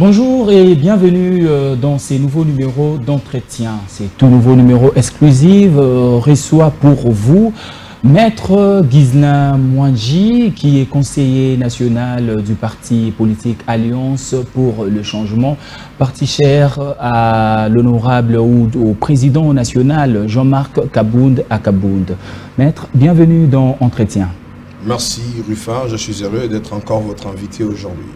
Bonjour et bienvenue dans ces nouveaux numéros d'entretien. Ces tout nouveaux numéros exclusifs reçoit pour vous Maître Ghislain Mwanji, qui est conseiller national du parti politique Alliance pour le changement, parti cher à l'honorable ou au président national Jean-Marc Kabound Akabound. Maître, bienvenue dans Entretien. Merci Ruffin, je suis heureux d'être encore votre invité aujourd'hui.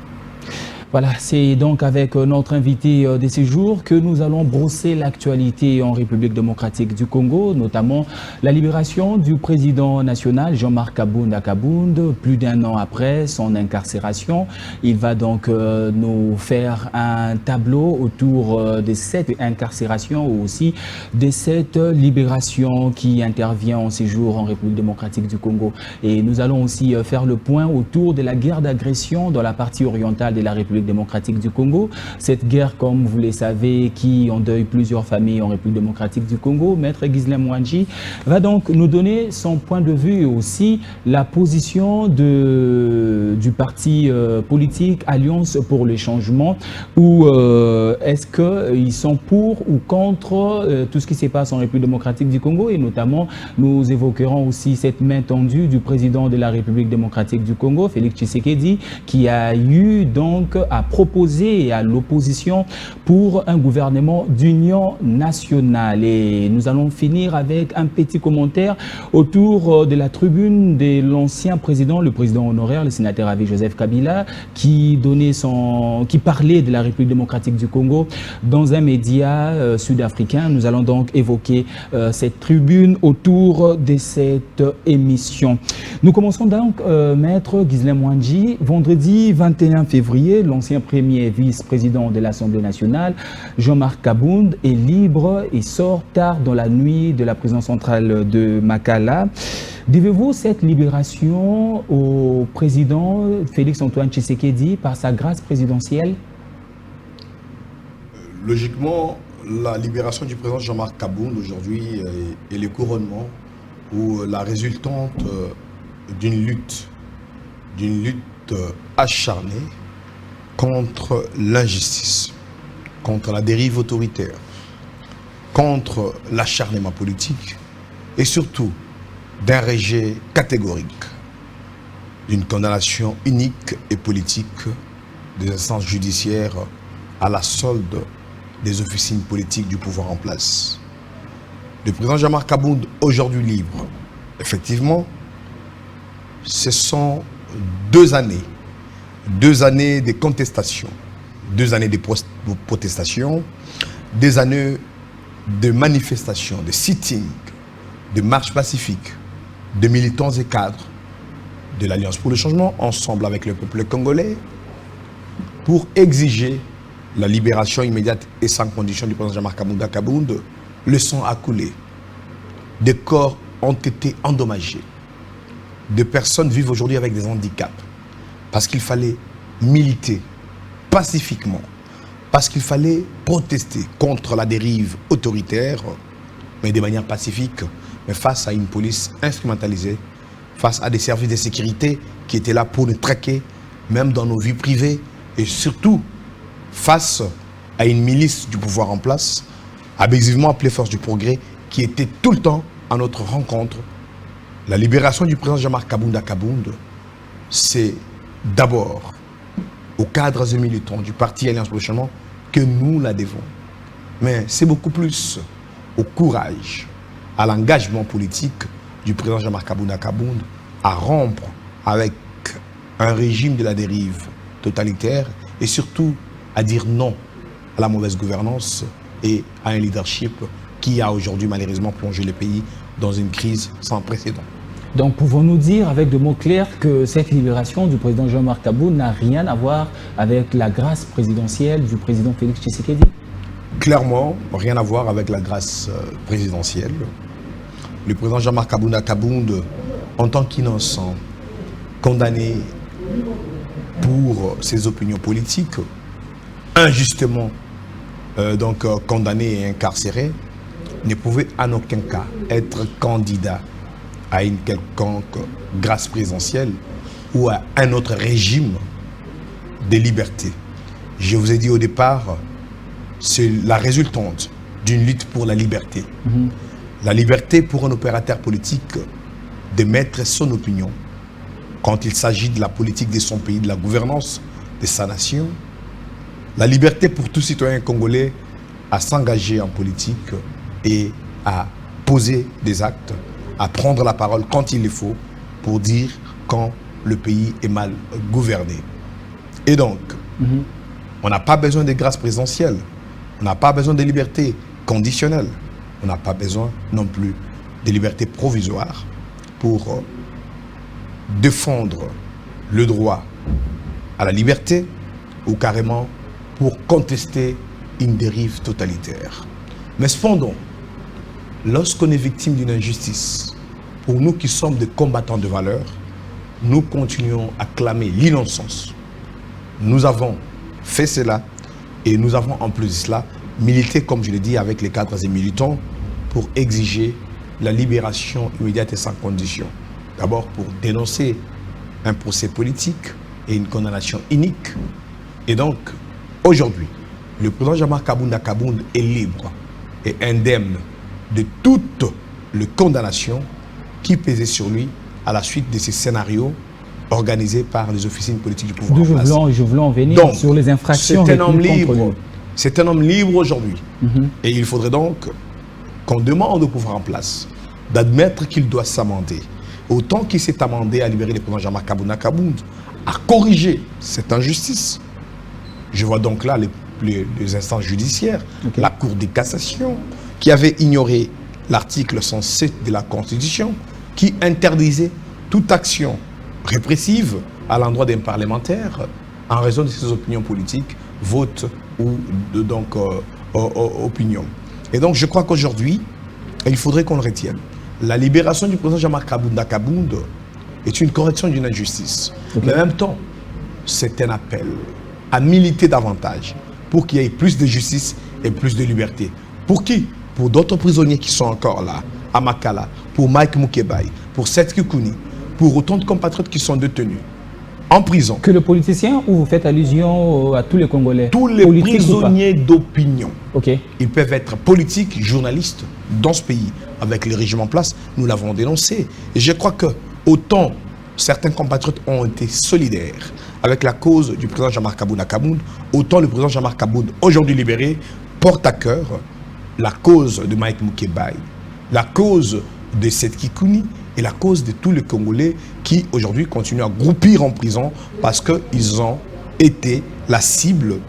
Voilà, c'est donc avec notre invité de ce jour que nous allons brosser l'actualité en République démocratique du Congo, notamment la libération du président national Jean-Marc Kabound Akabound, plus d'un an après son incarcération. Il va donc nous faire un tableau autour de cette incarcération ou aussi de cette libération qui intervient en ces jours en République démocratique du Congo. Et nous allons aussi faire le point autour de la guerre d'agression dans la partie orientale de la République démocratique du Congo. Cette guerre, comme vous le savez, qui endeuille plusieurs familles en République démocratique du Congo. Maître Ghislain Mwanji va donc nous donner son point de vue et aussi la position du parti politique Alliance pour le changement, ou est-ce qu'ils sont pour ou contre tout ce qui se passe en République démocratique du Congo, et notamment nous évoquerons aussi cette main tendue du président de la République démocratique du Congo, Félix Tshisekedi, qui a eu donc à proposer à l'opposition pour un gouvernement d'union nationale. Et nous allons finir avec un petit commentaire autour de la tribune de l'ancien président, le président honoraire, le sénateur Avi Joseph Kabila, qui parlait de la République démocratique du Congo dans un média sud-africain. Nous allons donc évoquer cette tribune autour de cette émission. Nous commençons donc, Maître Ghislain Mwanji, vendredi 21 février, l'ancien premier vice-président de l'Assemblée nationale, Jean-Marc Kabound, est libre et sort tard dans la nuit de la prison centrale de Makala. Devez-vous cette libération au président Félix-Antoine Tshisekedi par sa grâce présidentielle? Logiquement, la libération du président Jean-Marc Kabound aujourd'hui est le couronnement ou la résultante d'une lutte acharnée contre l'injustice, contre la dérive autoritaire, contre l'acharnement politique et surtout d'un rejet catégorique d'une condamnation unique et politique des instances judiciaires à la solde des officines politiques du pouvoir en place. Le président Jean-Marc Kabound, aujourd'hui libre, effectivement, ce sont 2 années de contestation, 2 années de protestation, 2 années de manifestations, de sitting, de marches pacifiques, de militants et cadres de l'Alliance pour le changement, ensemble avec le peuple congolais, pour exiger la libération immédiate et sans condition du président Jean-Marc Kabound. Le sang a coulé, des corps ont été endommagés, des personnes vivent aujourd'hui avec des handicaps, parce qu'il fallait militer pacifiquement, parce qu'il fallait protester contre la dérive autoritaire, mais de manière pacifique, mais face à une police instrumentalisée, face à des services de sécurité qui étaient là pour nous traquer, même dans nos vies privées, et surtout face à une milice du pouvoir en place, abusivement appelée Force du Progrès, qui était tout le temps à notre rencontre. La libération du président Jean-Marc Kabound Akabound, c'est d'abord aux cadres et militants du parti Alliance pour le changement que nous la devons. Mais c'est beaucoup plus au courage, à l'engagement politique du président Jean-Marc Kabound Akabound à rompre avec un régime de la dérive totalitaire et surtout à dire non à la mauvaise gouvernance et à un leadership qui a aujourd'hui malheureusement plongé le pays dans une crise sans précédent. Donc pouvons-nous dire avec de mots clairs que cette libération du président Jean-Marc Kabound n'a rien à voir avec la grâce présidentielle du président Félix Tshisekedi? Clairement, rien à voir avec la grâce présidentielle. Le président Jean-Marc Kabound Akabound, en tant qu'innocent, condamné pour ses opinions politiques, injustement condamné et incarcéré, ne pouvait en aucun cas être candidat à une quelconque grâce présidentielle ou à un autre régime de liberté. je vous ai dit au départ, c'est la résultante d'une lutte pour la liberté. La liberté pour un opérateur politique de mettre son opinion quand il s'agit de la politique de son pays, de la gouvernance de sa nation. La liberté pour tout citoyen congolais à s'engager en politique et à poser des actes, à prendre la parole quand il le faut pour dire quand le pays est mal gouverné. Et donc, on n'a pas besoin de grâce présidentielle, on n'a pas besoin de liberté conditionnelle, on n'a pas besoin non plus de liberté provisoire pour défendre le droit à la liberté ou carrément pour contester une dérive totalitaire. Mais cependant, lorsqu'on est victime d'une injustice, pour nous qui sommes des combattants de valeurs, nous continuons à clamer l'innocence. Nous avons fait cela et nous avons en plus de cela milité, comme je l'ai dit, avec les cadres et militants pour exiger la libération immédiate et sans condition. D'abord pour dénoncer un procès politique et une condamnation unique. Et donc, aujourd'hui, le président Jean-Marc Kabounda Kabound est libre et indemne de toutes les condamnations qui pesaient sur lui à la suite de ces scénarios organisés par les officines politiques du pouvoir en place. Je voulais en venir donc, sur les infractions. C'est un homme libre. C'est un homme libre aujourd'hui. Et il faudrait donc qu'on demande au pouvoir en place d'admettre qu'il doit s'amender. Autant qu'il s'est amendé à libérer le président Jean-Marc Kabounda Kabound, à corriger cette injustice. Je vois donc là les instances judiciaires, la Cour de cassation, qui avait ignoré l'article 107 de la Constitution, qui interdisait toute action répressive à l'endroit d'un parlementaire en raison de ses opinions politiques, votes ou opinions. Et donc je crois qu'aujourd'hui, il faudrait qu'on le retienne. La libération du président Jean-Marc Kabounda Kabound est une correction d'une injustice. Mais en même temps, c'est un appel à militer davantage pour qu'il y ait plus de justice et plus de liberté. Pour qui? Pour d'autres prisonniers qui sont encore là, à Makala, pour Mike Mukebai, pour Seth Kikuni, pour autant de compatriotes qui sont détenus en prison. Que le politicien, ou vous faites allusion à tous les Congolais? Tous les prisonniers d'opinion. Ils peuvent être politiques, journalistes dans ce pays. Avec les régimes en place, nous l'avons dénoncé. Et je crois que autant certains compatriotes ont été solidaires avec la cause du président Jean-Marc Kabounda Kabound, autant le président Jean-Marc Kabound, aujourd'hui libéré, porte à cœur la cause de Mike Mukebai, la cause de Seth Kikuni et la cause de tous les Congolais qui aujourd'hui continuent à groupir en prison parce qu'ils ont été la cible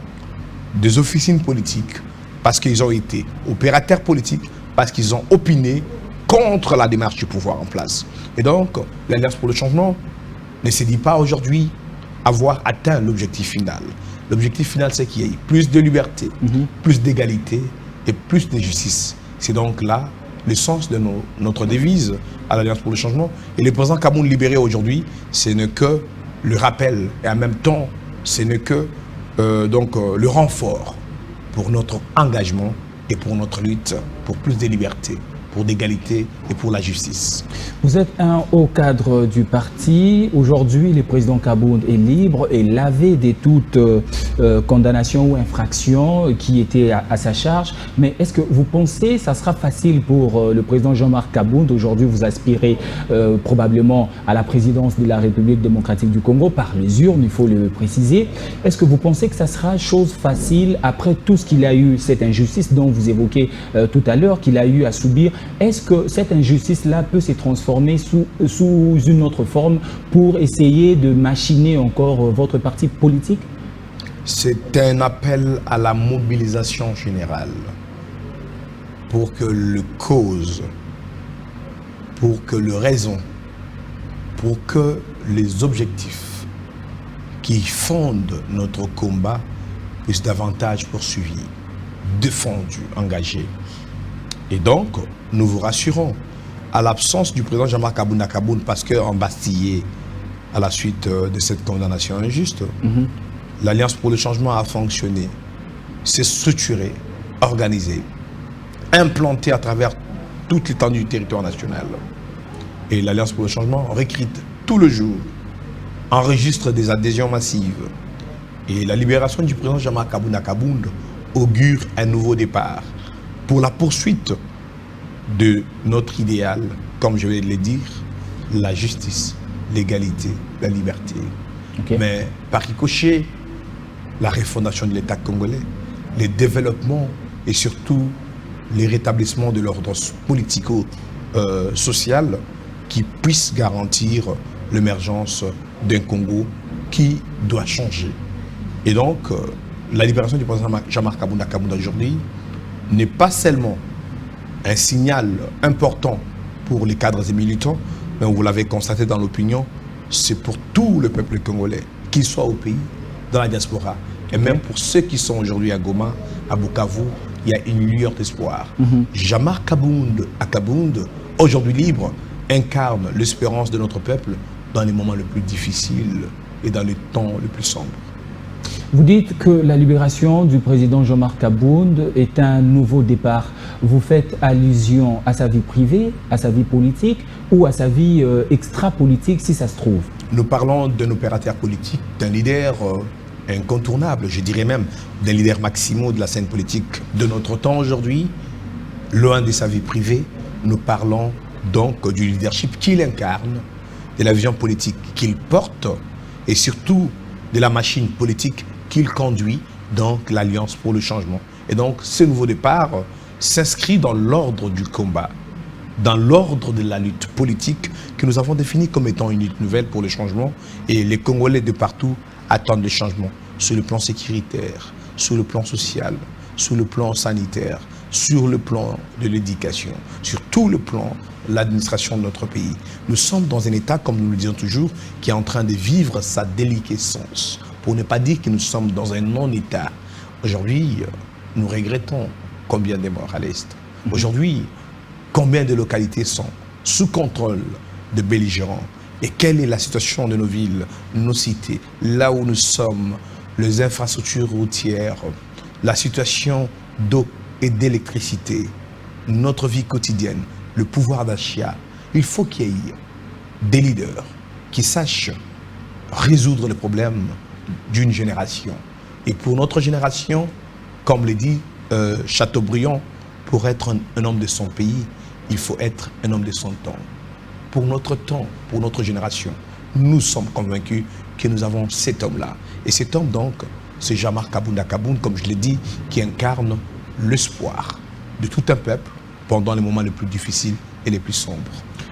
des officines politiques, parce qu'ils ont été opérateurs politiques, parce qu'ils ont opiné contre la démarche du pouvoir en place. Et donc, l'Alliance pour le changement ne se dit pas aujourd'hui avoir atteint l'objectif final. L'objectif final, c'est qu'il y ait plus de liberté, plus d'égalité et plus de justice. C'est donc là le sens de notre devise à l'Alliance pour le changement. Et le président Kabound libéré aujourd'hui, ce n'est que le rappel et en même temps, ce n'est que le renfort pour notre engagement et pour notre lutte pour plus de liberté, pour l'égalité et pour la justice. Vous êtes un haut cadre du parti. Aujourd'hui, le président Kabound est libre et lavé de toute condamnation ou infraction qui était à sa charge. Mais est-ce que vous pensez que ça sera facile pour le président Jean-Marc Kabound? Aujourd'hui, vous aspirez probablement à la présidence de la République démocratique du Congo par les urnes, il faut le préciser. Est-ce que vous pensez que ça sera chose facile après tout ce qu'il a eu, cette injustice dont vous évoquez tout à l'heure, qu'il a eu à subir? Est-ce que cette injustice-là peut se transformer sous une autre forme pour essayer de machiner encore votre parti politique? C'est un appel à la mobilisation générale pour que le cause, pour que le raison, pour que les objectifs qui fondent notre combat puissent davantage poursuivis, défendus, engagés. Et donc, nous vous rassurons, à l'absence du président Jean-Marc Kabounda Kabound, parce qu'embastillé à la suite de cette condamnation injuste, l'Alliance pour le changement a fonctionné, s'est structurée, organisée, implantée à travers toute l'étendue du territoire national. Et l'Alliance pour le changement recrute tout le jour, enregistre des adhésions massives, Et la libération du président Jean-Marc Kabounda Kabound augure un nouveau départ pour la poursuite de notre idéal, comme je vais le dire, la justice, l'égalité, la liberté. Okay. Mais par ricochet, la refondation de l'État congolais, les développements et surtout les rétablissements de l'ordre politico-social qui puissent garantir l'émergence d'un Congo qui doit changer. Et donc, la libération du président Jean-Marc Kabounda Kabound aujourd'hui n'est pas seulement un signal important pour les cadres et militants, mais vous l'avez constaté dans l'opinion, c'est pour tout le peuple congolais, qu'il soit au pays, dans la diaspora, et même pour ceux qui sont aujourd'hui à Goma, à Bukavu, il y a une lueur d'espoir. Jean-Marc Kabound à Kabound, aujourd'hui libre, incarne l'espérance de notre peuple dans les moments les plus difficiles et dans les temps les plus sombres. Vous dites que la libération du président Jean-Marc Kabound est un nouveau départ. Vous faites allusion à sa vie privée, à sa vie politique ou à sa vie extra-politique si ça se trouve? Nous parlons d'un opérateur politique, d'un leader incontournable, je dirais même d'un leader maximaux de la scène politique de notre temps aujourd'hui. Loin de sa vie privée, nous parlons donc du leadership qu'il incarne, de la vision politique qu'il porte et surtout de la machine politique qu'il conduit, donc l'Alliance pour le changement. Et donc ce nouveau départ s'inscrit dans l'ordre du combat, dans l'ordre de la lutte politique que nous avons définie comme étant une lutte nouvelle pour le changement. Et les Congolais de partout attendent le changement sur le plan sécuritaire, sur le plan social, sur le plan sanitaire, sur le plan de l'éducation, sur tout le plan de l'administration de notre pays. Nous sommes dans un état, comme nous le disons toujours, qui est en train de vivre sa déliquescence, pour ne pas dire que nous sommes dans un non-état. Aujourd'hui, nous regrettons combien de morts à l'Est. Aujourd'hui, combien de localités sont sous contrôle de belligérants. Et quelle est la situation de nos villes, nos cités, là où nous sommes, les infrastructures routières, la situation d'eau et d'électricité, notre vie quotidienne, le pouvoir d'achat. Il faut qu'il y ait des leaders qui sachent résoudre les problèmes d'une génération. Et pour notre génération, comme le dit Chateaubriand, pour être un homme de son pays, il faut être un homme de son temps. Pour notre temps, pour notre génération, nous sommes convaincus que nous avons cet homme-là. Et cet homme, donc, c'est Jean-Marc Kabounda Kabound, comme je l'ai dit, qui incarne l'espoir de tout un peuple pendant les moments les plus difficiles et les plus sombres.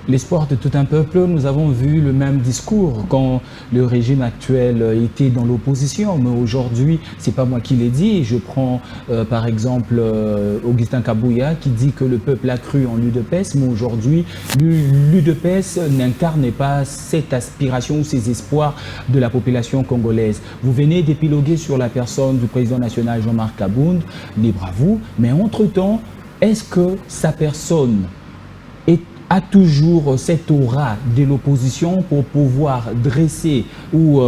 L'espoir de tout un peuple, nous avons vu le même discours quand le régime actuel était dans l'opposition. Mais aujourd'hui, c'est pas moi qui l'ai dit. Je prends par exemple Augustin Kabouya qui dit que le peuple a cru en l'UDPS, mais aujourd'hui, l'UDPS n'incarne pas cette aspiration ou ces espoirs de la population congolaise. Vous venez d'épiloguer sur la personne du président national Jean-Marc Kabound, libre à vous. Mais entre-temps, est-ce que sa personne a toujours cette aura de l'opposition pour pouvoir dresser ou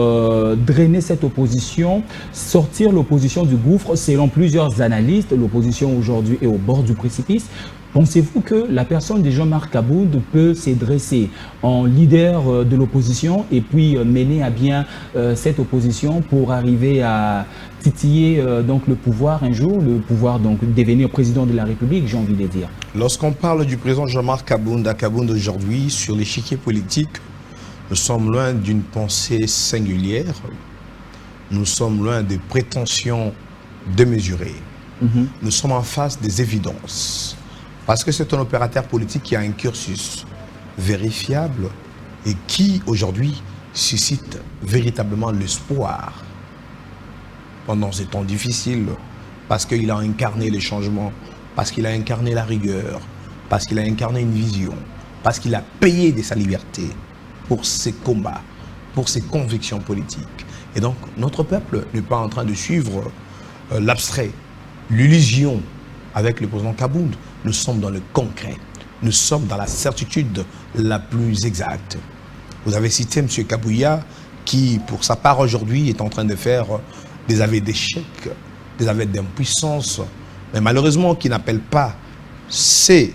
drainer cette opposition, sortir l'opposition du gouffre? Selon plusieurs analystes, l'opposition aujourd'hui est au bord du précipice. Pensez-vous que la personne de Jean-Marc Kabound peut se dresser en leader de l'opposition et puis mener à bien cette opposition pour arriver à titiller donc le pouvoir un jour, le pouvoir donc devenir président de la République, j'ai envie de dire? Lorsqu'on parle du président Jean-Marc Kabounda Kabound aujourd'hui sur l'échiquier politique, nous sommes loin d'une pensée singulière, nous sommes loin des prétentions démesurées. Nous sommes en face des évidences. Parce que c'est un opérateur politique qui a un cursus vérifiable et qui, aujourd'hui, suscite véritablement l'espoir pendant ces temps difficiles, parce qu'il a incarné les changements, parce qu'il a incarné la rigueur, parce qu'il a incarné une vision, parce qu'il a payé de sa liberté pour ses combats, pour ses convictions politiques. Et donc, notre peuple n'est pas en train de suivre l'abstrait, l'illusion avec le président Kabound. Nous sommes dans le concret, nous sommes dans la certitude la plus exacte. Vous avez cité M. Kabouya qui, pour sa part aujourd'hui, est en train de faire des aveux d'échec, des aveux d'impuissance, mais malheureusement qui n'appelle pas ses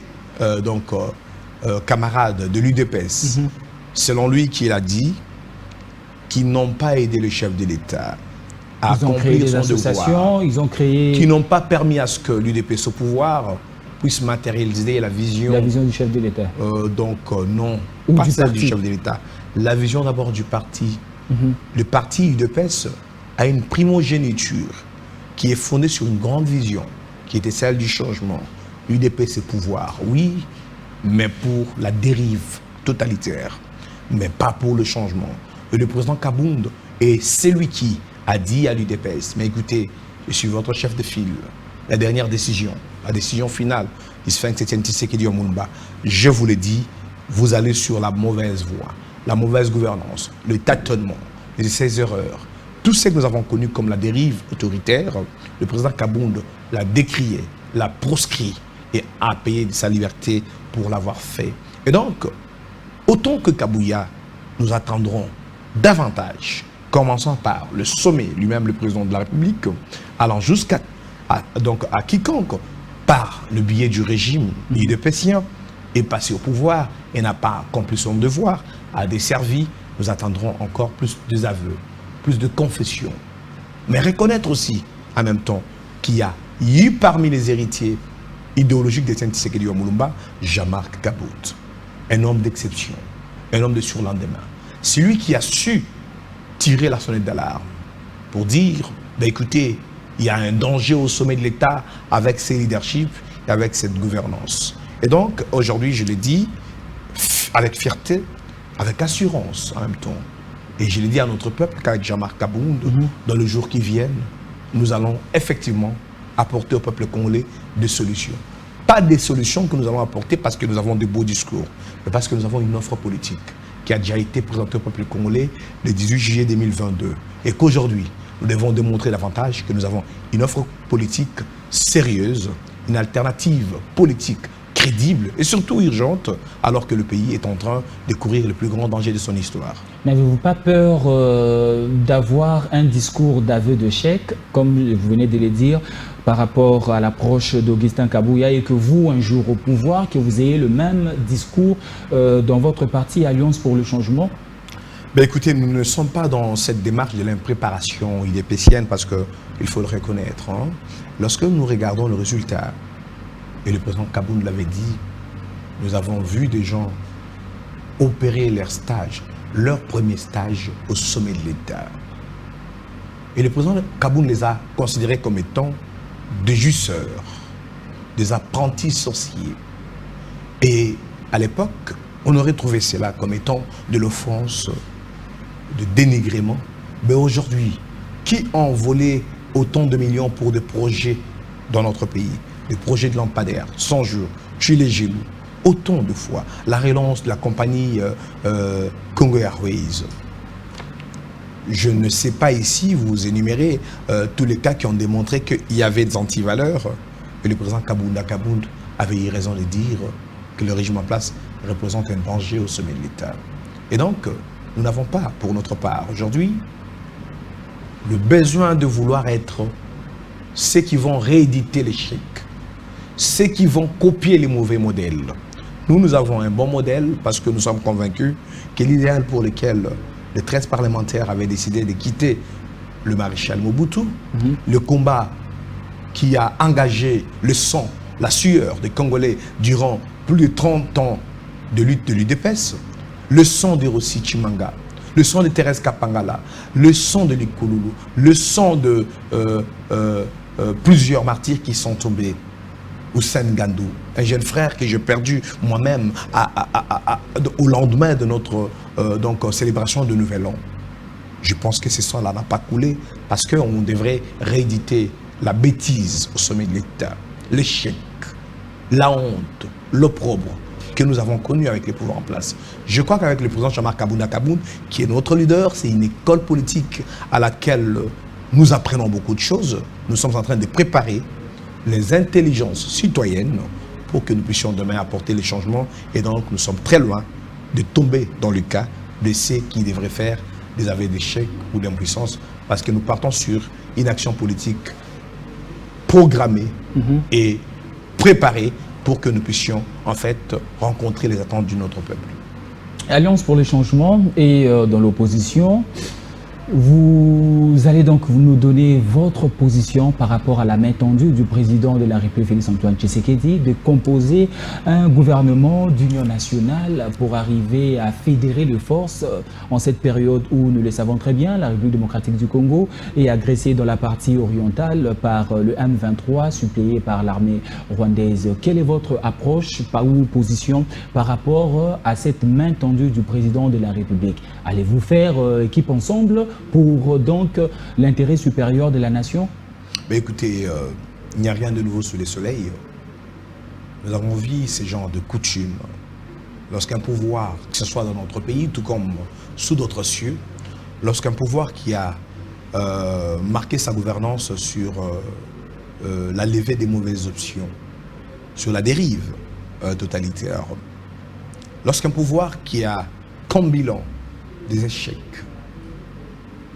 camarades de l'UDPS, selon lui qui a dit, qui n'ont pas aidé le chef de l'État, a Ils ont créé accompli des son associations, devoir, ils ont créé qui n'ont pas permis à ce que l'UDPS au pouvoir puisse matérialiser la vision du chef de l'État. Non, Ou pas du celle parti. du chef de l'État. La vision d'abord du parti. Le parti UDPS a une primogéniture qui est fondée sur une grande vision, qui était celle du changement. L'UDPS est pouvoir, oui, mais pour la dérive totalitaire, mais pas pour le changement. Et le président Kabound est celui qui a dit à l'UDPS, mais écoutez, je suis votre chef de file. La dernière décision, la décision finale, il se fait avec Etienne Tshisekedi Omulumba. Je vous l'ai dit, vous allez sur la mauvaise voie, la mauvaise gouvernance, le tâtonnement, ces erreurs. Tout ce que nous avons connu comme la dérive autoritaire, le président Kabound l'a décrié, l'a proscrit et a payé de sa liberté pour l'avoir fait. Et donc, autant que Kabouya, nous attendrons davantage, commençant par le sommet lui-même, le président de la République, allant jusqu'à quiconque, par le biais du régime UDPSien, est passé au pouvoir et n'a pas accompli son devoir, a desservi, nous attendrons encore plus de aveux, plus de confessions. Mais reconnaître aussi, en même temps, qu'il y a eu parmi les héritiers idéologiques d'Etienne Tshisekedi Omulumba, Jean-Marc Kabound, un homme d'exception, un homme de surlendemain. C'est lui qui a su tirer la sonnette d'alarme pour dire, ben écoutez, il y a un danger au sommet de l'État avec ses leaderships et avec cette gouvernance. Et donc, aujourd'hui, je l'ai dit, avec fierté, avec assurance en même temps. Et je l'ai dit à notre peuple qu'avec Jean-Marc Kabound, dans les jours qui viennent, nous allons effectivement apporter au peuple congolais des solutions. Pas des solutions que nous allons apporter parce que nous avons de beaux discours, mais parce que nous avons une offre politique qui a déjà été présentée au peuple congolais le 18 juillet 2022. Et qu'aujourd'hui, nous devons démontrer davantage que nous avons une offre politique sérieuse, une alternative politique crédible et surtout urgente, alors que le pays est en train de courir le plus grand danger de son histoire. N'avez-vous pas peur d'avoir un discours d'aveu d'échec, comme vous venez de le dire, par rapport à l'approche d'Augustin Kabouya, et que vous, un jour au pouvoir, que vous ayez le même discours dans votre parti Alliance pour le changement? Ben écoutez, nous ne sommes pas dans cette démarche de l'impréparation idépécienne parce qu'il faut le reconnaître. Hein. Lorsque nous regardons le résultat, et le président Kabound l'avait dit, nous avons vu des gens opérer leur premier stage au sommet de l'État. Et le président Kabound les a considérés comme étant des jusseurs, des apprentis sorciers. Et à l'époque, on aurait trouvé cela comme étant de l'offense, de dénigrement. Mais aujourd'hui, qui a volé autant de millions pour des projets dans notre pays? Des projets de lampadaires, 100 jours, tuer les Gilous, autant de fois. La relance de la compagnie Congo Airways. Je ne sais pas ici, vous énumérez tous les cas qui ont démontré qu'il y avait des antivaleurs. Et le président Kabound avait eu raison de dire que le régime en place représente un danger au sommet de l'État. Et donc, nous n'avons pas, pour notre part, aujourd'hui, le besoin de vouloir être ceux qui vont rééditer l'échec, ceux qui vont copier les mauvais modèles. Nous avons un bon modèle parce que nous sommes convaincus que l'idéal pour lequel les 13 parlementaires avaient décidé de quitter le maréchal Mobutu, le combat qui a engagé le sang, la sueur des Congolais durant plus de 30 ans de lutte de l'UDPS, le sang de Rossi Chimanga, le sang de Thérèse Kapangala, le sang de Likululu, le sang de plusieurs martyrs qui sont tombés. Hussein Gandou, un jeune frère que j'ai perdu moi-même au lendemain de notre célébration de Nouvel An. Je pense que ce sang-là n'a pas coulé parce qu'on devrait rééditer la bêtise au sommet de l'État, l'échec, la honte, l'opprobre que nous avons connu avec les pouvoirs en place. Je crois qu'avec le président Jean-Marc Kabound, qui est notre leader, c'est une école politique à laquelle nous apprenons beaucoup de choses. Nous sommes en train de préparer les intelligences citoyennes pour que nous puissions demain apporter les changements. Et donc, nous sommes très loin de tomber dans le cas de ceux qui devraient faire des aveux d'échec ou d'impuissance parce que nous partons sur une action politique programmée et préparée pour que nous puissions en fait rencontrer les attentes de notre peuple. Alliance pour le changement et dans l'opposition, Vous allez donc nous donner votre position par rapport à la main tendue du président de la République, Félix-Antoine Tshisekedi, de composer un gouvernement d'union nationale pour arriver à fédérer les forces en cette période où, nous le savons très bien, la République démocratique du Congo est agressée dans la partie orientale par le M23, suppléé par l'armée rwandaise. Quelle est votre approche ou position par rapport à cette main tendue du président de la République? Allez-vous faire équipe ensemble pour donc l'intérêt supérieur de la nation? Mais écoutez, il n'y a rien de nouveau sous le soleil. Nous avons vu ces genres de coutumes. Lorsqu'un pouvoir, que ce soit dans notre pays, tout comme sous d'autres cieux, lorsqu'un pouvoir qui a marqué sa gouvernance sur la levée des mauvaises options, sur la dérive totalitaire, lorsqu'un pouvoir qui a comme bilan des échecs,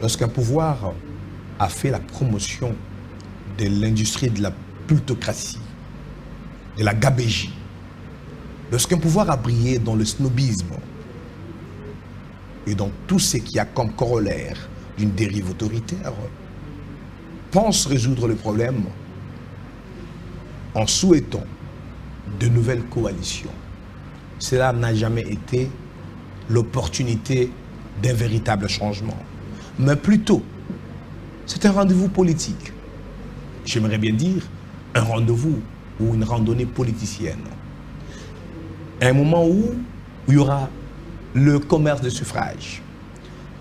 lorsqu'un pouvoir a fait la promotion de l'industrie de la plutocratie, de la gabégie, lorsqu'un pouvoir a brillé dans le snobisme et dans tout ce qui a comme corollaire d'une dérive autoritaire, pense résoudre le problème en souhaitant de nouvelles coalitions. Cela n'a jamais été l'opportunité d'un véritable changement, mais plutôt c'est un rendez-vous politique. J'aimerais bien dire un rendez-vous ou une randonnée politicienne. Un moment où il y aura le commerce de suffrage.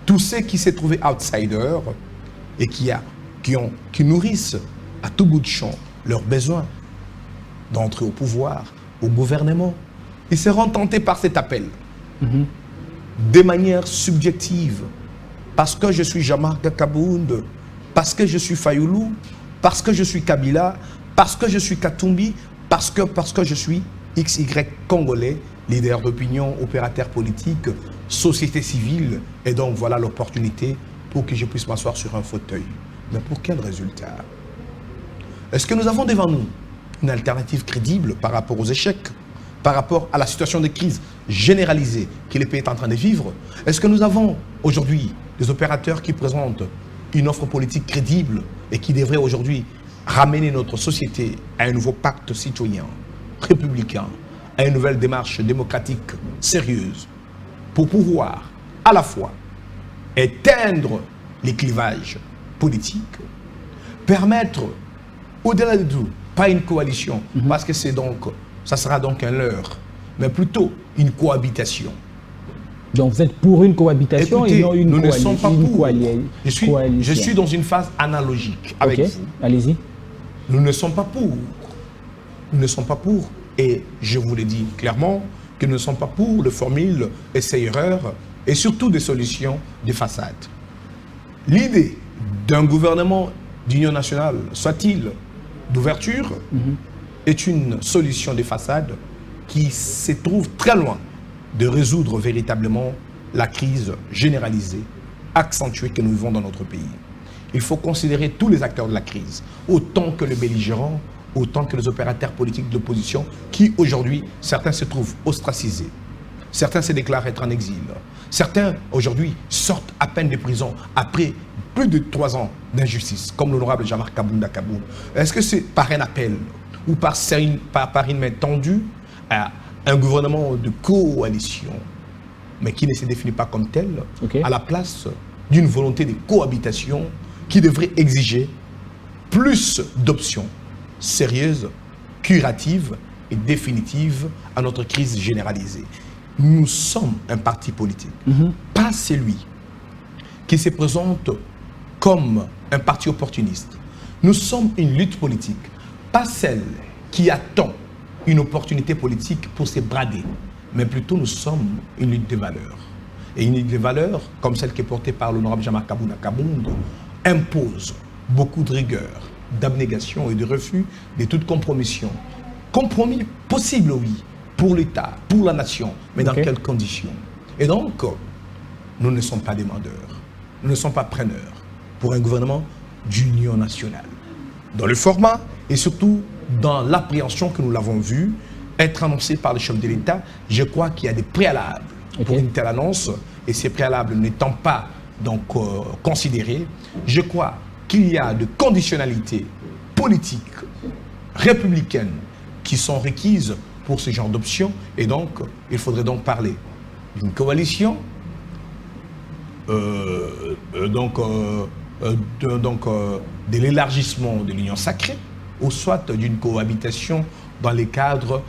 Tous ceux qui s'est trouvé outsiders et qui nourrissent à tout bout de champ leurs besoins d'entrer au pouvoir, au gouvernement, ils seront tentés par cet appel. De manière subjective, parce que je suis Jean-Marc Kabound, parce que je suis Fayoulou, parce que je suis Kabila, parce que je suis Katumbi, parce que je suis XY Congolais, leader d'opinion, opérateur politique, société civile, et donc voilà l'opportunité pour que je puisse m'asseoir sur un fauteuil. Mais pour quel résultat? Est-ce que nous avons devant nous une alternative crédible par rapport aux échecs, par rapport à la situation de crise généralisée que le pays est en train de vivre? Est-ce que nous avons aujourd'hui des opérateurs qui présentent une offre politique crédible et qui devraient aujourd'hui ramener notre société à un nouveau pacte citoyen, républicain, à une nouvelle démarche démocratique sérieuse pour pouvoir à la fois éteindre les clivages politiques, permettre au-delà de tout, pas une coalition, parce que ça sera donc un leurre, mais plutôt une cohabitation. Donc vous êtes pour une cohabitation. Écoutez, et non une nous ne sommes pas pour. Coalition. Je suis dans une phase analogique avec vous. Allez-y. Nous ne sommes pas pour. Nous ne sommes pas pour. Et je vous l'ai dit clairement que nous ne sommes pas pour les formules essai-erreur et surtout des solutions de façade. L'idée d'un gouvernement d'union nationale, soit-il d'ouverture, est une solution de façade qui se trouve très loin de résoudre véritablement la crise généralisée, accentuée que nous vivons dans notre pays. Il faut considérer tous les acteurs de la crise, autant que les belligérants, autant que les opérateurs politiques de l'opposition, qui aujourd'hui, certains se trouvent ostracisés, certains se déclarent être en exil, certains aujourd'hui sortent à peine de prison après plus de 3 ans d'injustice, comme l'honorable Jean-Marc Kabounda Kabound. Est-ce que c'est par un appel ou par une main tendue à un gouvernement de coalition, mais qui ne se définit pas comme tel, à la place d'une volonté de cohabitation qui devrait exiger plus d'options sérieuses, curatives et définitives à notre crise généralisée? Nous sommes un parti politique, pas celui qui se présente comme un parti opportuniste. Nous sommes une lutte politique, pas celle qui attend une opportunité politique pour se brader, mais plutôt nous sommes une lutte des valeurs. Et une lutte des valeurs, comme celle qui est portée par l'honorable Jean-Marc Kabounda Kabound, impose beaucoup de rigueur, d'abnégation et de refus de toute compromission. Compromis possible, oui, pour l'État, pour la nation, mais dans quelles conditions? Et donc, nous ne sommes pas demandeurs, nous ne sommes pas preneurs pour un gouvernement d'union nationale. Dans le format et surtout dans l'appréhension que nous l'avons vu être annoncée par le chef de l'État, je crois qu'il y a des préalables pour une telle annonce, et ces préalables n'étant pas donc considéré. Je crois qu'il y a de conditionnalités politiques, républicaines, qui sont requises pour ce genre d'options. Et donc, il faudrait donc parler d'une coalition, de l'élargissement de l'union sacrée, ou soit d'une cohabitation dans les cadres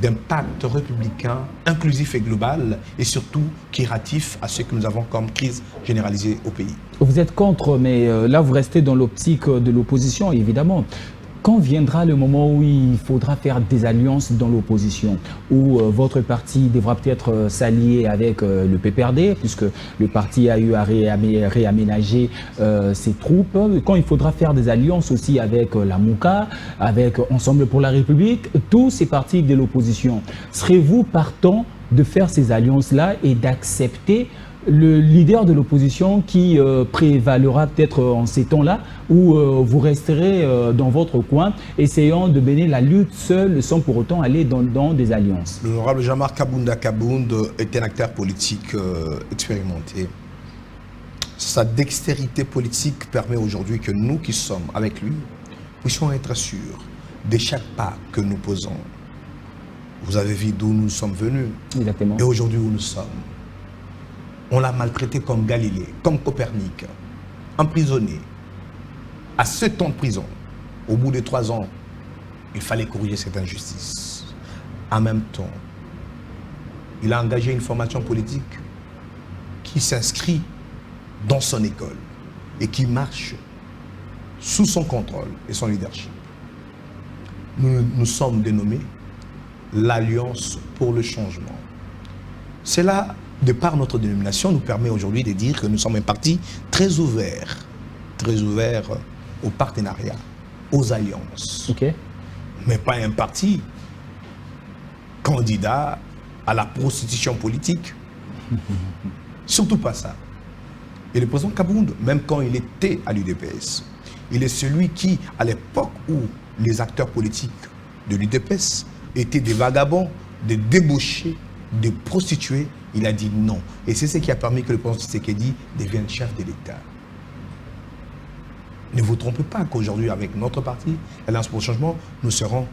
d'un pacte républicain inclusif et global, et surtout qui est ratif à ce que nous avons comme crise généralisée au pays. Vous êtes contre, mais là vous restez dans l'optique de l'opposition, évidemment. Quand viendra le moment où il faudra faire des alliances dans l'opposition, où votre parti devra peut-être s'allier avec le PPRD, puisque le parti a eu à réaménager ses troupes, quand il faudra faire des alliances aussi avec la MOUCA, avec Ensemble pour la République, tous ces partis de l'opposition, serez-vous partant de faire ces alliances-là et d'accepter le leader de l'opposition qui prévalera peut-être en ces temps-là, où vous resterez dans votre coin, essayant de mener la lutte seul, sans pour autant aller dans des alliances? L'honorable Jean-Marc Kabounda Kabound est un acteur politique expérimenté. Sa dextérité politique permet aujourd'hui que nous qui sommes avec lui puissions être sûrs de chaque pas que nous posons. Vous avez vu d'où nous sommes venus. Exactement. Et aujourd'hui où nous sommes. On l'a maltraité comme Galilée, comme Copernic, emprisonné à 7 ans de prison. Au bout de 3 ans, il fallait corriger cette injustice. En même temps, il a engagé une formation politique qui s'inscrit dans son école et qui marche sous son contrôle et son leadership. Nous sommes dénommés l'Alliance pour le changement. C'est là, de par notre dénomination, nous permet aujourd'hui de dire que nous sommes un parti très ouvert au partenariat, aux alliances. Okay. Mais pas un parti candidat à la prostitution politique. Surtout pas ça. Et le président Kabound, même quand il était à l'UDPS, il est celui qui, à l'époque où les acteurs politiques de l'UDPS étaient des vagabonds, des débauchés, des prostituées, il a dit non. Et c'est ce qui a permis que le président Tshisekedi devienne chef de l'État. Ne vous trompez pas qu'aujourd'hui, avec notre parti, l'Alliance pour le changement, nous serons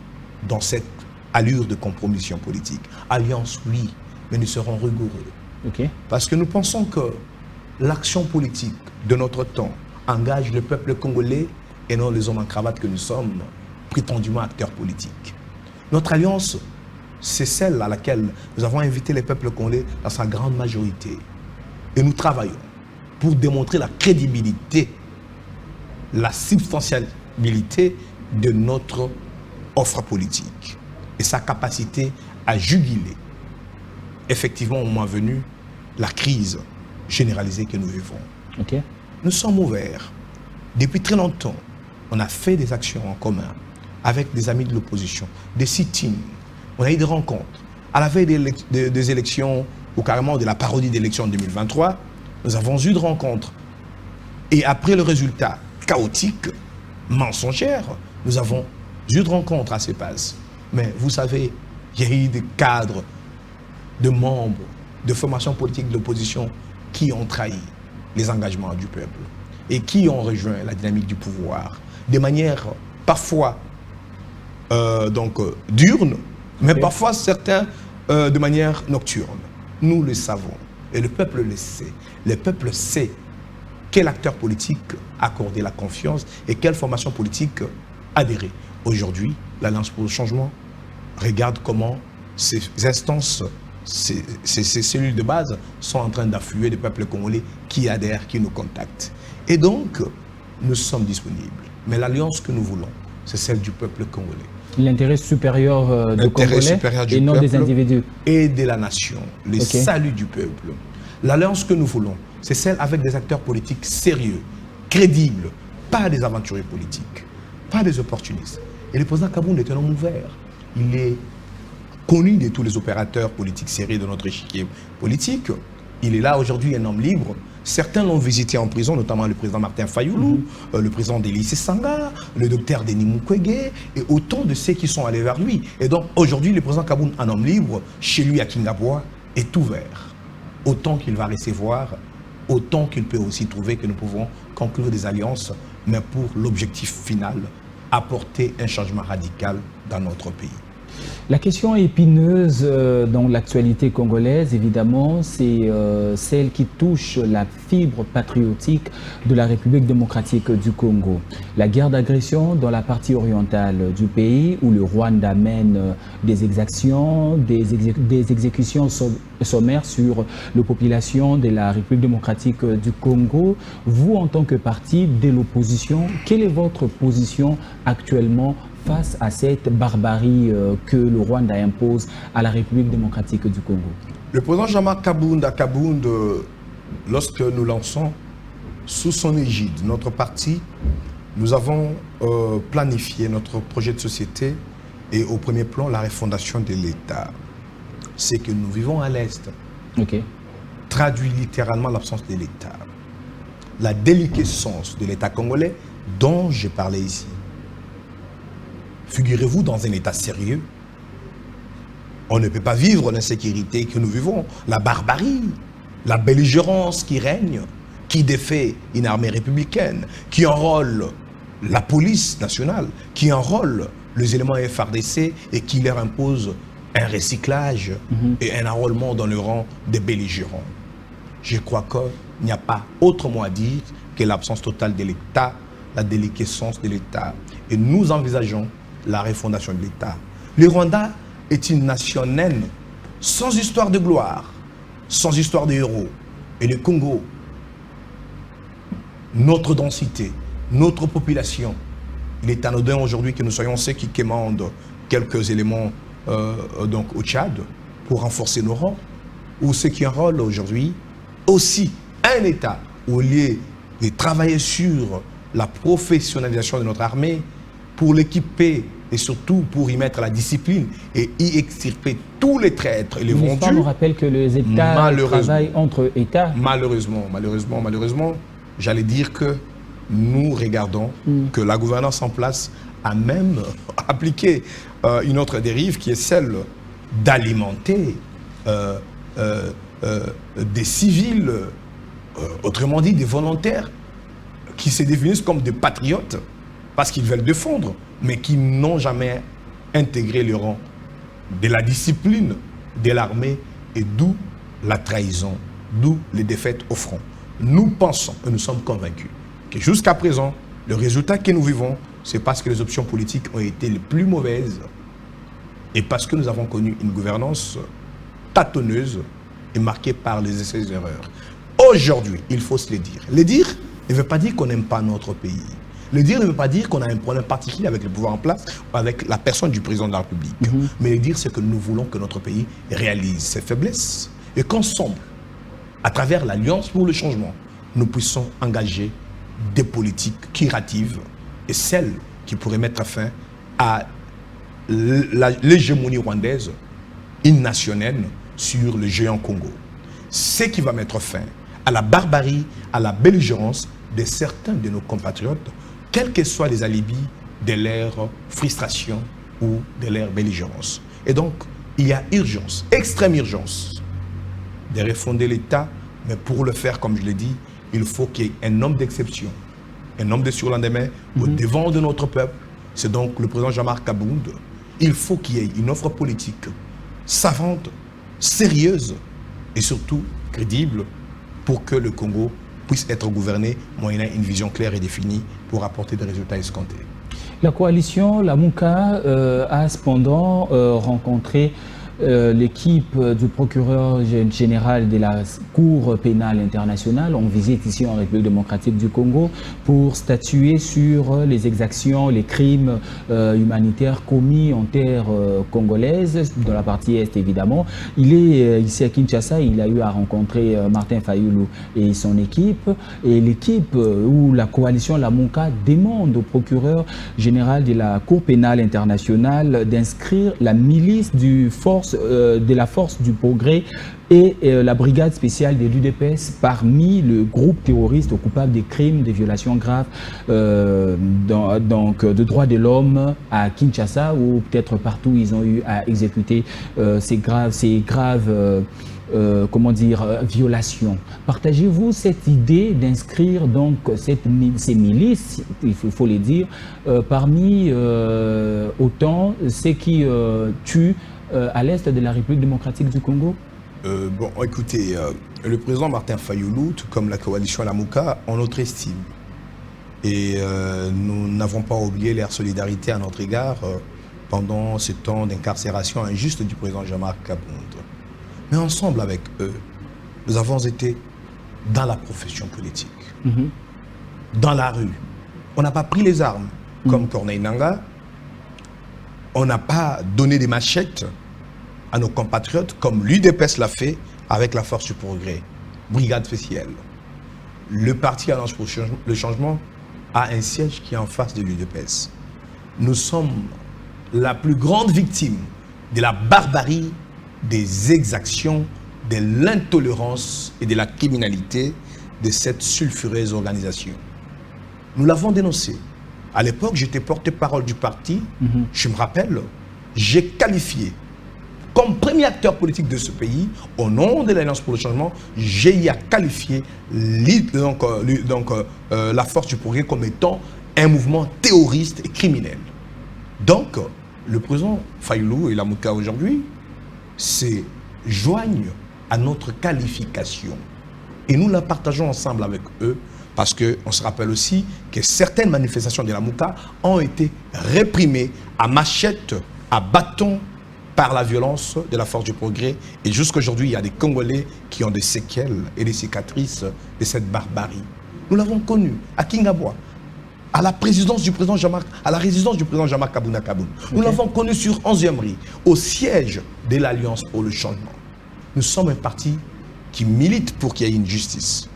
dans cette allure de compromission politique. Alliance, oui, mais nous serons rigoureux. Okay. Parce que nous pensons que l'action politique de notre temps engage le peuple congolais et non les hommes en cravate que nous sommes, prétendument acteurs politiques. Notre alliance, c'est celle à laquelle nous avons invité les peuples congolais dans sa grande majorité. Et nous travaillons pour démontrer la crédibilité, la substantialité de notre offre politique et sa capacité à juguler, effectivement, au moment venu, la crise généralisée que nous vivons. Okay. Nous sommes ouverts. Depuis très longtemps, on a fait des actions en commun avec des amis de l'opposition, des sit-ins. On a eu des rencontres. À la veille des élections, ou carrément de la parodie d'élections 2023, nous avons eu des rencontres. Et après le résultat chaotique, mensongère, nous avons eu des rencontres à ces passes. Mais vous savez, il y a eu des cadres, de membres, de formations politiques de l'opposition qui ont trahi les engagements du peuple et qui ont rejoint la dynamique du pouvoir de manière parfois diurne, mais parfois certains de manière nocturne. Nous le savons et le peuple le sait. Le peuple sait quel acteur politique accorder la confiance et quelle formation politique adhérer. Aujourd'hui, l'Alliance pour le changement regarde comment ces instances, ces cellules de base sont en train d'affluer des peuples congolais qui adhèrent, qui nous contactent. Et donc, nous sommes disponibles. Mais l'alliance que nous voulons, c'est celle du peuple congolais. L'intérêt supérieur du Congolais et non des individus. Et de la nation, le salut du peuple. L'alliance que nous voulons, c'est celle avec des acteurs politiques sérieux, crédibles, pas des aventuriers politiques, pas des opportunistes. Et le président Kabound est un homme ouvert. Il est connu de tous les opérateurs politiques sérieux de notre échiquier politique. Il est là aujourd'hui un homme libre. Certains l'ont visité en prison, notamment le président Martin Fayoulou, le président d'Élysée Sanga, le docteur Denis Mukwege, et autant de ceux qui sont allés vers lui. Et donc aujourd'hui, le président Kabound, un homme libre, chez lui à Kingabwa, est ouvert. Autant qu'il va recevoir autant qu'il peut aussi trouver que nous pouvons conclure des alliances, mais pour l'objectif final, apporter un changement radical dans notre pays. La question épineuse dans l'actualité congolaise, évidemment, c'est celle qui touche la fibre patriotique de la République démocratique du Congo. La guerre d'agression dans la partie orientale du pays, où le Rwanda mène des exactions, des exécutions sommaires sur la population de la République démocratique du Congo. Vous, en tant que parti de l'opposition, quelle est votre position actuellement face à cette barbarie que le Rwanda impose à la République démocratique du Congo? Le président Jean-Marc Kabound, lorsque nous lançons sous son égide notre parti, nous avons planifié notre projet de société et au premier plan la refondation de l'État. C'est que nous vivons à l'Est. Traduit littéralement l'absence de l'État. La déliquescence de l'État congolais dont j'ai parlé ici. Figurez-vous, dans un état sérieux, on ne peut pas vivre l'insécurité que nous vivons, la barbarie, la belligérance qui règne, qui défait une armée républicaine, qui enrôle la police nationale, qui enrôle les éléments FARDC et qui leur impose un recyclage et un enrôlement dans le rang des belligérants. Je crois qu'il n'y a pas autre mot à dire que l'absence totale de l'État, la déliquescence de l'État. Et nous envisageons la refondation de l'État. Le Rwanda est une nation naine, sans histoire de gloire, sans histoire de héros. Et le Congo, notre densité, notre population, il est anodin aujourd'hui que nous soyons ceux qui commandent quelques éléments donc au Tchad pour renforcer nos rangs, ou ceux qui enrôlent aujourd'hui aussi un État au lieu de travailler sur la professionnalisation de notre armée, pour l'équiper et surtout pour y mettre la discipline et y extirper tous les traîtres et les vendus. L'histoire nous rappelle que les États travaillent entre États. Malheureusement, j'allais dire que nous regardons que la gouvernance en place a même appliqué une autre dérive qui est celle d'alimenter des civils, autrement dit des volontaires, qui se définissent comme des patriotes parce qu'ils veulent défendre, mais qui n'ont jamais intégré le rang de la discipline de l'armée, et d'où la trahison, d'où les défaites au front. Nous pensons et nous sommes convaincus que jusqu'à présent, le résultat que nous vivons, c'est parce que les options politiques ont été les plus mauvaises et parce que nous avons connu une gouvernance tâtonneuse et marquée par les essais et erreurs. Aujourd'hui, il faut se le dire. Le dire ne veut pas dire qu'on n'aime pas notre pays. Le dire ne veut pas dire qu'on a un problème particulier avec le pouvoir en place ou avec la personne du président de la République. Mais le dire, c'est que nous voulons que notre pays réalise ses faiblesses et qu'ensemble, à travers l'Alliance pour le changement, nous puissions engager des politiques curatives et celles qui pourraient mettre fin à l'hégémonie rwandaise, nationale sur le géant Congo. Ce qui va mettre fin à la barbarie, à la belligérance de certains de nos compatriotes, quels que soient les alibis de leur frustration ou de leur belligérance. Et donc, il y a urgence, extrême urgence, de refonder l'État, mais pour le faire, comme je l'ai dit, il faut qu'il y ait un homme d'exception, un homme de surlendemain au devant de notre peuple. C'est donc le président Jean-Marc Kabound. Il faut qu'il y ait une offre politique savante, sérieuse et surtout crédible pour que le Congo puisse être gouverné moyennant une vision claire et définie pour apporter des résultats escomptés. La coalition, la Mouka, a cependant rencontré l'équipe du procureur général de la Cour pénale internationale en visite ici en République démocratique du Congo pour statuer sur les exactions, les crimes humanitaires commis en terre congolaise, dans la partie est évidemment. Il est ici à Kinshasa, il a eu à rencontrer Martin Fayulu et son équipe. Et l'équipe ou la coalition La Mouka demande au procureur général de la Cour pénale internationale d'inscrire la milice du Fort force du progrès et la brigade spéciale de l'UDPS parmi le groupe terroriste coupable des crimes, des violations graves de droits de l'homme à Kinshasa, ou peut-être partout ils ont eu à exécuter ces graves violations. Partagez-vous cette idée d'inscrire donc ces milices, il faut les dire, parmi autant ceux qui tuent à l'est de la République démocratique du Congo? Bon, écoutez, le président Martin Fayulu, tout comme la coalition Lamuka, ont notre estime. Et nous n'avons pas oublié leur solidarité à notre égard pendant ce temps d'incarcération injuste du président Jean-Marc Kabound. Mais ensemble avec eux, nous avons été dans la profession politique, dans la rue. On n'a pas pris les armes comme Corneille Nangaa. On n'a pas donné des machettes à nos compatriotes comme l'UDPS l'a fait avec la force du progrès, brigade spéciale. Le parti Alliance pour le changement a un siège qui est en face de l'UDPS. Nous sommes la plus grande victime de la barbarie, des exactions, de l'intolérance et de la criminalité de cette sulfureuse organisation. Nous l'avons dénoncé. À l'époque, j'étais porte-parole du parti. Je me rappelle, j'ai qualifié comme premier acteur politique de ce pays, au nom de l'Alliance pour le changement, j'ai qualifié la force du progrès comme étant un mouvement terroriste et criminel. Donc, le président Fayulu et Lamuka aujourd'hui se joignent à notre qualification. Et nous la partageons ensemble avec eux parce qu'on se rappelle aussi que certaines manifestations de Lamuka ont été réprimées à machette, à bâton, par la violence de la force du progrès. Et jusqu'à aujourd'hui, il y a des Congolais qui ont des séquelles et des cicatrices de cette barbarie. Nous l'avons connu à Kingabwa, à la résidence du président Jean-Marc Kabound. Nous l'avons connu sur 11e rue, au siège de l'Alliance pour le changement. Nous sommes un parti qui milite pour qu'il y ait une justice.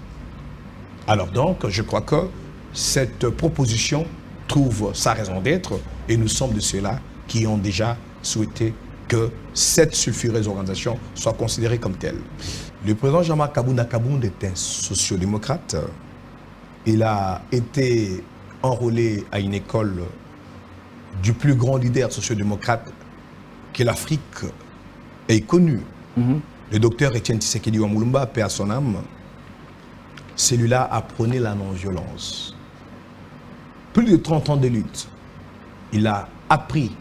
Alors donc, je crois que cette proposition trouve sa raison d'être et nous sommes de ceux-là qui ont déjà souhaité que cette sulfureuse organisation soit considérée comme telle. Le président Jean-Marc Kabound est un sociodémocrate. Il a été enrôlé à une école du plus grand leader sociodémocrate que l'Afrique ait connu. Le docteur Etienne Tshisekedi Wamulumba, paix à son âme, celui-là a prôné la non-violence. Plus de 30 ans de lutte, il a appris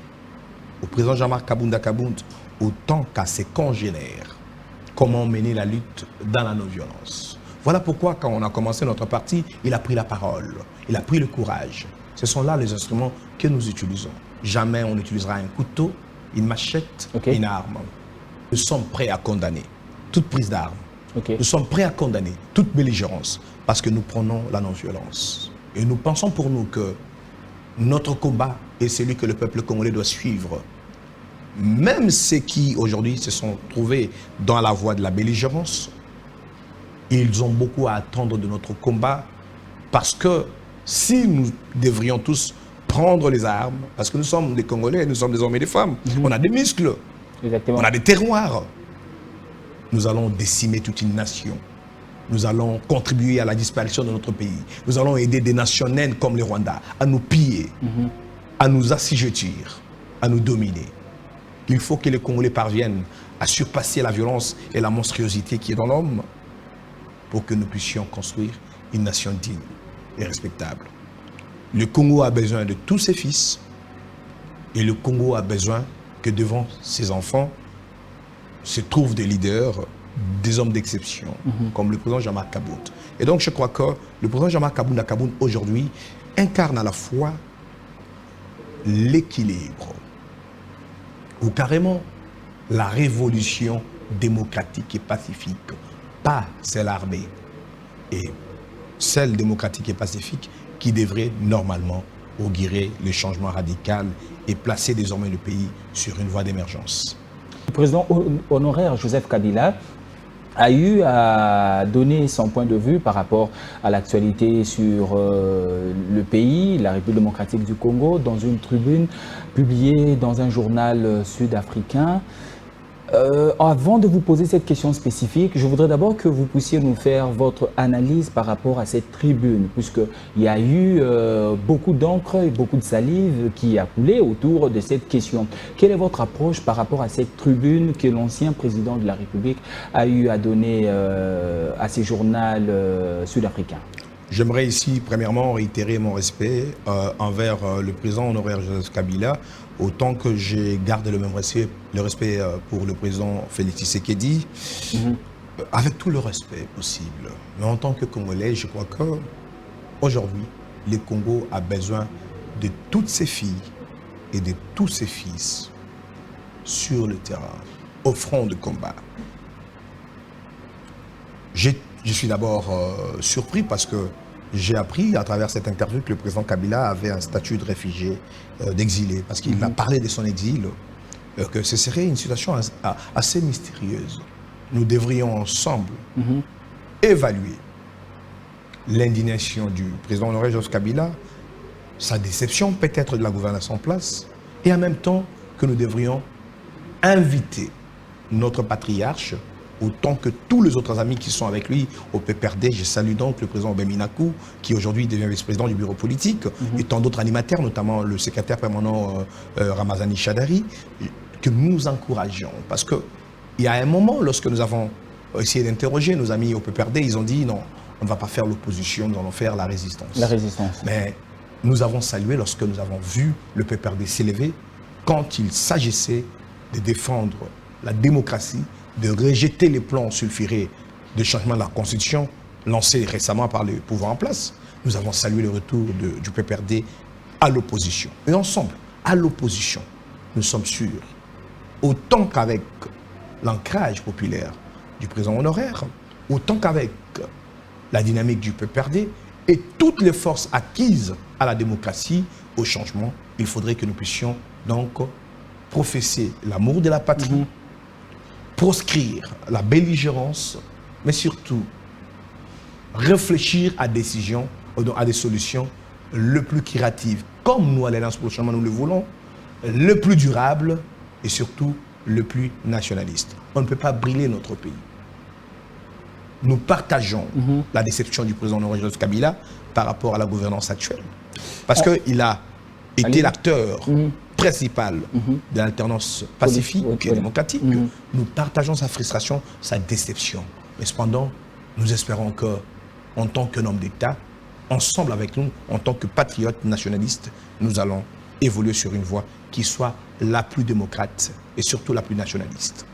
au président Jean-Marc Kabound autant qu'à ses congénères comment mener la lutte dans la non-violence. Voilà pourquoi quand on a commencé notre parti, il a pris la parole, il a pris le courage. Ce sont là les instruments que nous utilisons. Jamais on utilisera un couteau, une machette, une arme. Nous sommes prêts à condamner toute prise d'armes. Nous sommes prêts à condamner toute belligérance parce que nous prenons la non-violence. Et nous pensons pour nous que notre combat est celui que le peuple congolais doit suivre. Même ceux qui aujourd'hui se sont trouvés dans la voie de la belligérance, ils ont beaucoup à attendre de notre combat parce que si nous devrions tous prendre les armes, parce que nous sommes des Congolais, nous sommes des hommes et des femmes, on a des muscles, on a des terroirs, nous allons décimer toute une nation. Nous allons contribuer à la disparition de notre pays. Nous allons aider des nations naines comme le Rwanda à nous piller, à nous assujettir, à nous dominer. Il faut que les Congolais parviennent à surpasser la violence et la monstruosité qui est dans l'homme pour que nous puissions construire une nation digne et respectable. Le Congo a besoin de tous ses fils et le Congo a besoin que devant ses enfants se trouvent des leaders, des hommes d'exception, comme le président Jean-Marc Kabound. Et donc je crois que le président Jean-Marc Kabound aujourd'hui incarne à la fois l'équilibre ou carrément la révolution démocratique et pacifique, pas celle armée, et celle démocratique et pacifique qui devrait normalement augurer le changement radical et placer désormais le pays sur une voie d'émergence. Le président honoraire Joseph Kabila a eu à donner son point de vue par rapport à l'actualité sur le pays, la République démocratique du Congo, dans une tribune publiée dans un journal sud-africain. Avant de vous poser cette question spécifique, je voudrais d'abord que vous puissiez nous faire votre analyse par rapport à cette tribune, puisqu'il y a eu beaucoup d'encre et beaucoup de salive qui a coulé autour de cette question. Quelle est votre approche par rapport à cette tribune que l'ancien président de la République a eu à donner à ces journaux sud-africains? J'aimerais ici, premièrement, réitérer mon respect envers le président honoraire Joseph Kabila, autant que j'ai gardé le même respect, pour le président Félix Tshisekedi, avec tout le respect possible. Mais en tant que Congolais, je crois qu'aujourd'hui, le Congo a besoin de toutes ses filles et de tous ses fils sur le terrain, au front de combat. Je suis d'abord surpris parce que j'ai appris à travers cette interview que le président Kabila avait un statut de réfugié, d'exilé, parce qu'il a parlé de son exil, que ce serait une situation assez mystérieuse. Nous devrions ensemble évaluer l'indignation du président honoraire Joseph Kabila, sa déception peut-être de la gouvernance en place, et en même temps que nous devrions inviter notre patriarche, autant que tous les autres amis qui sont avec lui au PPRD. Je salue donc le président Beminakou, qui aujourd'hui devient vice-président du bureau politique, et tant d'autres animateurs, notamment le secrétaire permanent Ramazani Chadari, que nous encourageons. Parce qu'il y a un moment, lorsque nous avons essayé d'interroger nos amis au PPRD, ils ont dit non, on ne va pas faire l'opposition, nous allons faire la résistance. La résistance. Mais nous avons salué lorsque nous avons vu le PPRD s'élever quand il s'agissait de défendre la démocratie, de rejeter les plans sulfurés de changement de la Constitution lancés récemment par le pouvoir en place. Nous avons salué le retour du PPRD à l'opposition. Et ensemble, à l'opposition, nous sommes sûrs, autant qu'avec l'ancrage populaire du président honoraire, autant qu'avec la dynamique du PPRD et toutes les forces acquises à la démocratie, au changement, il faudrait que nous puissions donc professer l'amour de la patrie, proscrire la belligérance, mais surtout réfléchir à des solutions le plus créatives, comme nous à l'Alliance pour le changement nous le voulons, le plus durable et surtout le plus nationaliste. On ne peut pas brûler notre pays. Nous partageons la déception du président honoraire Joseph Kabila par rapport à la gouvernance actuelle. Parce qu'il a été l'acteur principal de l'alternance pacifique et démocratique. Nous partageons sa frustration, sa déception. Mais cependant, nous espérons que, en tant qu'un homme d'État, ensemble avec nous, en tant que patriotes nationalistes, nous allons évoluer sur une voie qui soit la plus démocrate et surtout la plus nationaliste.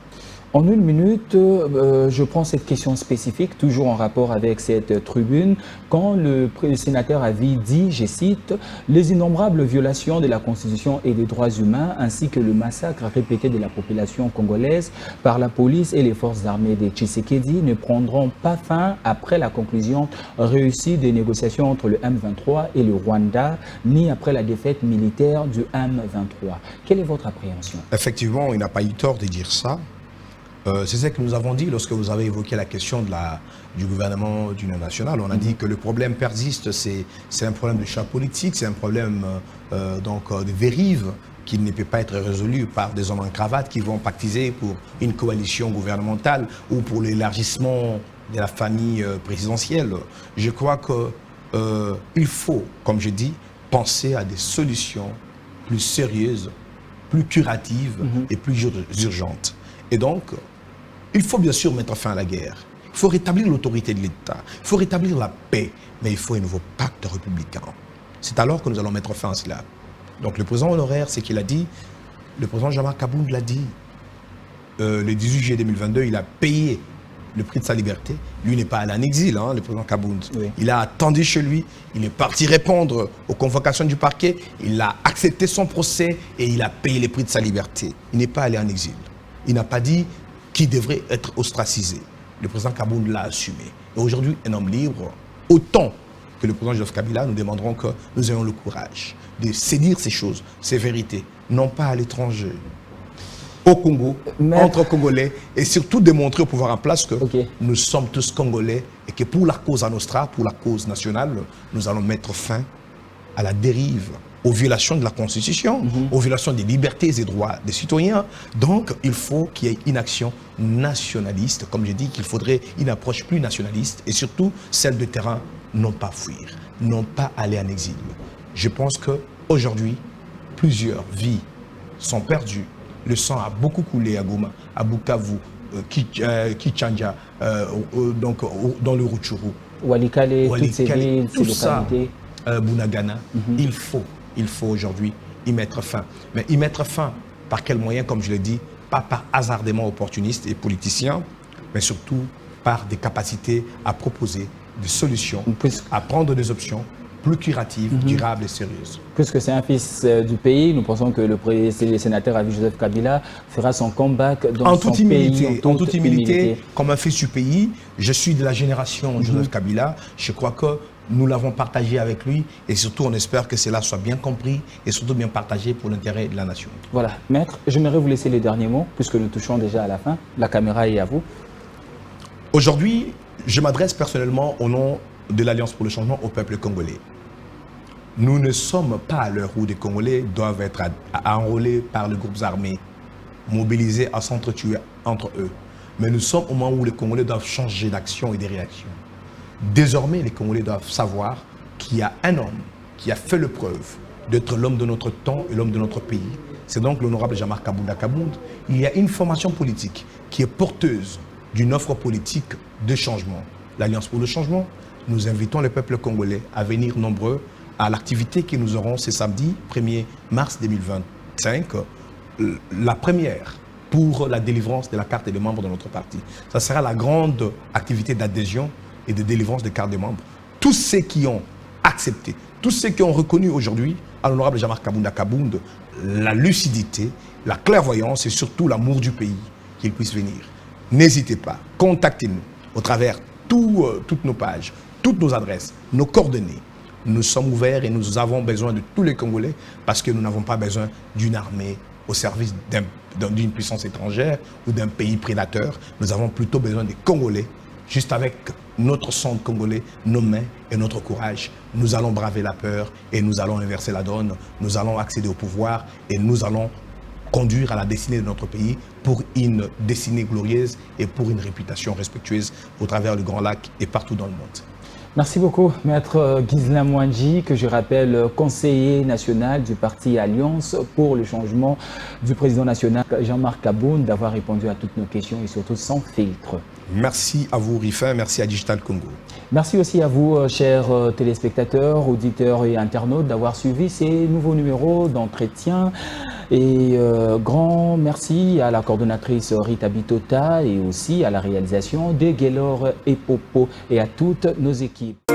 En une minute, je prends cette question spécifique, toujours en rapport avec cette tribune. Quand le sénateur avait dit, je cite, « Les innombrables violations de la Constitution et des droits humains, ainsi que le massacre répété de la population congolaise par la police et les forces armées de Tshisekedi ne prendront pas fin après la conclusion réussie des négociations entre le M23 et le Rwanda, ni après la défaite militaire du M23. » Quelle est votre appréhension? Effectivement, il n'a pas eu tort de dire ça. C'est ce que nous avons dit lorsque vous avez évoqué la question du gouvernement d'union nationale. On a dit que le problème persiste, c'est un problème de choix politique, c'est un problème de dérive qui ne peut pas être résolu par des hommes en cravate qui vont pactiser pour une coalition gouvernementale ou pour l'élargissement de la famille présidentielle. Je crois qu'il faut, comme je dis, penser à des solutions plus sérieuses, plus curatives et plus urgentes. Et donc, il faut bien sûr mettre fin à la guerre. Il faut rétablir l'autorité de l'État. Il faut rétablir la paix. Mais il faut un nouveau pacte républicain. C'est alors que nous allons mettre fin à cela. Donc le président honoraire, c'est qu'il a dit, le président Jean-Marc Kabound l'a dit, le 18 juillet 2022, il a payé le prix de sa liberté. Lui n'est pas allé en exil, le président Kabound. Oui. Il a attendu chez lui, il est parti répondre aux convocations du parquet, il a accepté son procès et il a payé le prix de sa liberté. Il n'est pas allé en exil. Il n'a pas dit qu'il devrait être ostracisé. Le président Kabound l'a assumé. Et aujourd'hui, un homme libre, autant que le président Joseph Kabila, nous demanderons que nous ayons le courage de saisir ces choses, ces vérités, non pas à l'étranger, au Congo, entre Congolais, et surtout démontrer au pouvoir en place que nous sommes tous Congolais et que pour la cause Nostra, pour la cause nationale, nous allons mettre fin à la dérive, aux violations de la Constitution, aux violations des libertés et droits des citoyens. Donc, il faut qu'il y ait une action nationaliste. Comme je dis, qu'il faudrait une approche plus nationaliste et surtout celle de terrain, non pas fuir, non pas aller en exil. Je pense qu'aujourd'hui, plusieurs vies sont perdues. Le sang a beaucoup coulé à Goma, à Bukavu, Kichanja, donc dans le Rutshuru. Walikale, toutes ces villes, ces localités. Bunagana, il faut aujourd'hui y mettre fin. Mais y mettre fin par quel moyen, comme je l'ai dit, pas par hasardement opportunistes et politiciens, mais surtout par des capacités à proposer des solutions, à prendre des options plus curatives, durables et sérieuses. Puisque c'est un fils du pays, nous pensons que le sénateur Avi Joseph Kabila fera son comeback dans son pays. En toute humilité, comme un fils du pays, je suis de la génération Joseph Kabila. Je crois que nous l'avons partagé avec lui et surtout on espère que cela soit bien compris et surtout bien partagé pour l'intérêt de la nation. Voilà, maître, j'aimerais vous laisser les derniers mots puisque nous touchons déjà à la fin. La caméra est à vous. Aujourd'hui, je m'adresse personnellement au nom de l'Alliance pour le changement au peuple congolais. Nous ne sommes pas à l'heure où des Congolais doivent être enrôlés par les groupes armés, mobilisés à s'entretuer entre eux. Mais nous sommes au moment où les Congolais doivent changer d'action et de réaction. Désormais, les Congolais doivent savoir qu'il y a un homme qui a fait le preuve d'être l'homme de notre temps et l'homme de notre pays. C'est donc l'honorable Jean-Marc Kabounda Kabound. Il y a une formation politique qui est porteuse d'une offre politique de changement. L'Alliance pour le changement, nous invitons le peuple congolais à venir nombreux à l'activité que nous aurons ce samedi 1er mars 2025, la première pour la délivrance de la carte des membres de notre parti. Ça sera la grande activité d'adhésion et de délivrance de carte des membres. Tous ceux qui ont accepté, tous ceux qui ont reconnu aujourd'hui à l'honorable Jean-Marc Kabounda Kabound la lucidité, la clairvoyance et surtout l'amour du pays, qu'ils puissent venir. N'hésitez pas, contactez-nous au travers toutes nos pages, toutes nos adresses, nos coordonnées. Nous sommes ouverts et nous avons besoin de tous les Congolais parce que nous n'avons pas besoin d'une armée au service d'une puissance étrangère ou d'un pays prédateur. Nous avons plutôt besoin des Congolais. Juste avec notre sang congolais, nos mains et notre courage, nous allons braver la peur et nous allons inverser la donne. Nous allons accéder au pouvoir et nous allons conduire à la destinée de notre pays pour une destinée glorieuse et pour une réputation respectueuse au travers du Grand Lac et partout dans le monde. Merci beaucoup, Maître Ghislain Mwangi, que je rappelle conseiller national du parti Alliance pour le changement du président national Jean-Marc Kabound, d'avoir répondu à toutes nos questions et surtout sans filtre. Merci à vous, Rifin, merci à Digital Congo. Merci aussi à vous, chers téléspectateurs, auditeurs et internautes, d'avoir suivi ces nouveaux numéros d'entretien. Et grand merci à la coordonnatrice Rita Bitota et aussi à la réalisation de Gaylor et Popo et à toutes nos équipes.